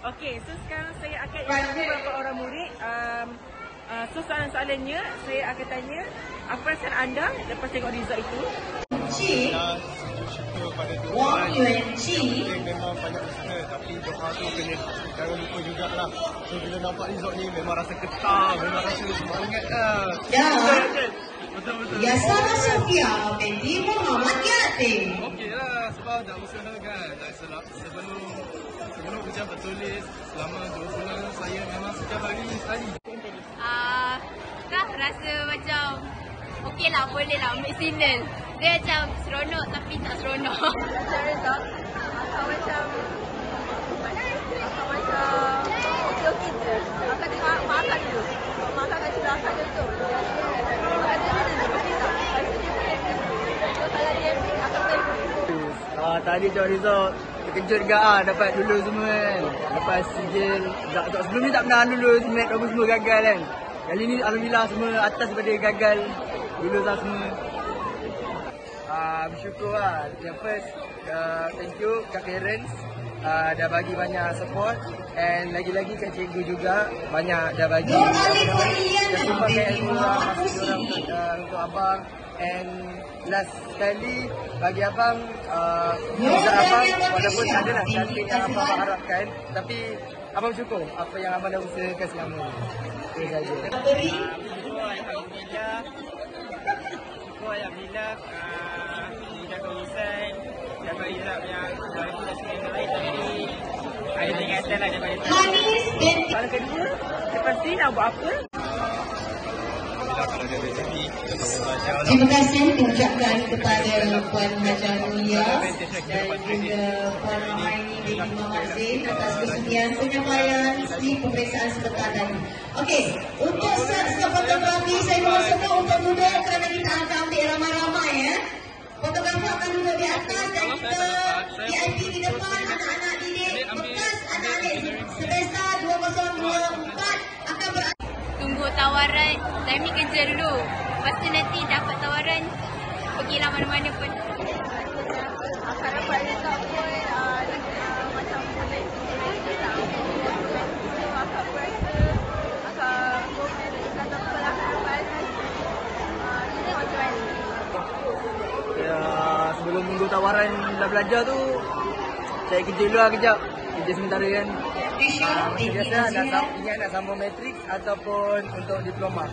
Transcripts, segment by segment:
Okey, so sekarang saya akan interview beberapa orang murid. So soalan-soalannya saya akan tanya, apa perasaan anda lepas tengok result itu? Syukur pada Tuhan. Memang banyak usaha, tapi doa tu kena jangan lupa jugalah. So bila nampak result ni memang rasa getah, memang rasa semangat lah. Ya. Betul. Ya, sama Sofia, baby Muhammad Yatim. Okey lah, sebab dah usaha kan. Sebelum ujian bertulis, selama 2 bulan saya memang setiap hari study. Dah rasa macam okey lah, boleh lah ambil final. Dia macam seronok tapi tak seronok. Macam result, macam okey je. Akan tengok makan dulu. Makan kat sebelah akan tu. Tadi tengok result, terkejut juga dapat lulus semua kan. Lepas sijil, sebelum ni tak pernah lulus, mat apa semua gagal kan. Kali ni alhamdulillah semua atas daripada gagal, lulus lah semua. Bersyukur lah. Yang first, thank you kat parents, dah bagi banyak support. And lagi-lagi kat cikgu juga, banyak dah bagi sumbangkan ilmu lah, masuk diorang untuk abang. And last sekali bagi abang, result abang walaupun ada lah cantik yang abang harapkan, tapi abang bersyukur apa yang abang dah usahakan selama ni. Itu saja. Alhamdulillah, kita konsen dapat result yang walaupun dah sekali lain tapi ada ingatan lah daripada Soalan kedua, lepas ni nak buat apa? Kalau ada rezeki, Terima kasih diucapkan kepada Puan Hajar Mulia dan juga Puan Mahaini binti Muhammad Zain atas kesudian penyampaian di pemeriksaan sebentar tadi. Okey, untuk set fotografi saya mohon semua untuk duduk kerana kita akan ambil ramai-ramai ya. Fotografi akan duduk di atas dan kita VIP di depan, anak-anak didik bekas anak-adik semester 2024 akan berada. Tunggu tawaran, time ni kerja dulu. Lepas tu nanti dapat tawaran, pergilah mana-mana pun. Akan dapat result pun macam boleh. Akan berasa, akan komen dan dapat dapat. Ini macam mana? Ya, sebelum minggu tawaran dah belajar tu, saya kerja dulu lah kejap. Kerja sementara kan. Macam biasa nak sambung matrik ataupun untuk diploma.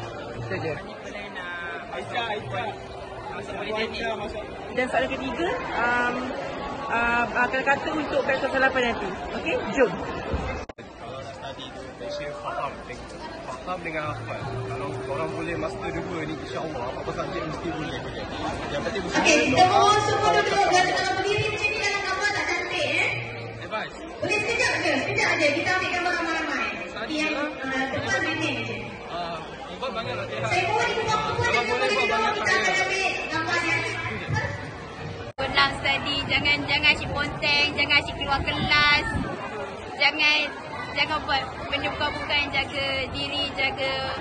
Itu je. Dan soalan ketiga, akan kata untuk batch 8 nanti. Okey, jom. kalau nak study tu, saya faham dengan hafal. Kalau korang boleh master 2 ni, insyaAllah apa-apa subjek mesti boleh. Yang penting mesti Okey, kita mohon semua duduk dan kalau berdiri macam ni dalam gambar tak cantik advice. Boleh sekejap je. Kita ambil gambar ramai-ramai. Yang depan ini je. Buat banyak latihan. Saya mohon ibu bapa dan juga boleh duduk, kita akan ambil gambarnya. Pulang study, jangan asyik ponteng, jangan asyik keluar kelas. Jangan buat benda bukan-bukan, jaga diri, jagalah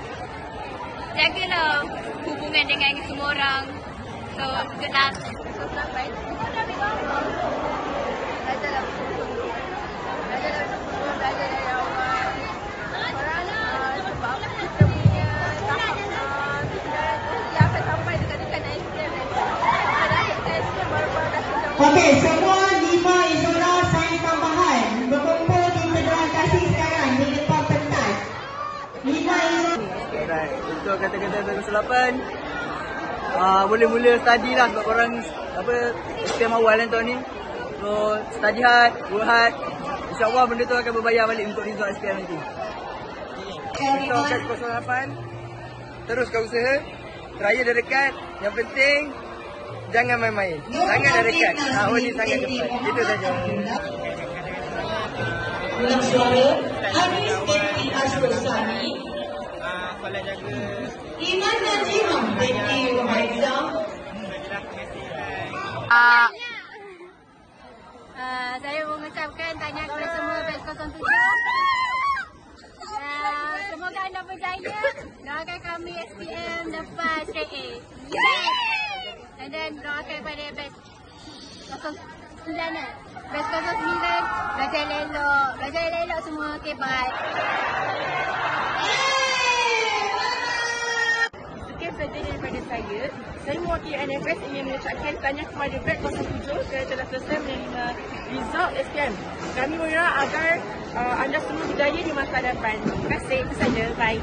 hubungan dengan semua orang. So, good luck. So, sampai. Kita ambil gambar. Belajarlah bersungguh-sungguh. Belajar dari awal. Sebab kita punya tahap dia akan sampai dekat exam nanti. Sampai dah exam baru-baru dah sedang. Okey, semua 5 Izura sains tambahan berkumpul di Federal Kasih sekarang di depan pentas. 5 Izura. Alright, untuk kata-kata batch 8, boleh mula study lah sebab korang SPM awal kan tahun ni. So, study hard, work hard. InsyaAllah benda tu akan berbayar balik untuk result SPM nanti. Untuk batch 08, teruskan usaha. Raya dah dekat. Yang penting, jangan main-main. Sangat dah dekat. Tahun ni sangat dekat. Itu saja. Ulang suara. Haris binti Azrul Sani. soalan jaga Iman Najimah binti Wahaizah. Saya mengucapkan tahniah kepada semua batch 07. Semoga anda berjaya. Doakan kami SPM dapat straight A. And then doakan kepada batch 09 lah. Batch 09, belajar elok. Belajar elok semua. Okay, bye. Sekian sahaja daripada saya. Saya mewakili NFS ingin mengucapkan tahniah kepada Batch 07 kerana telah selesai menerima result SPM. Kami berharap agar anda semua berjaya di masa depan. Terima kasih. Itu saja. Bye.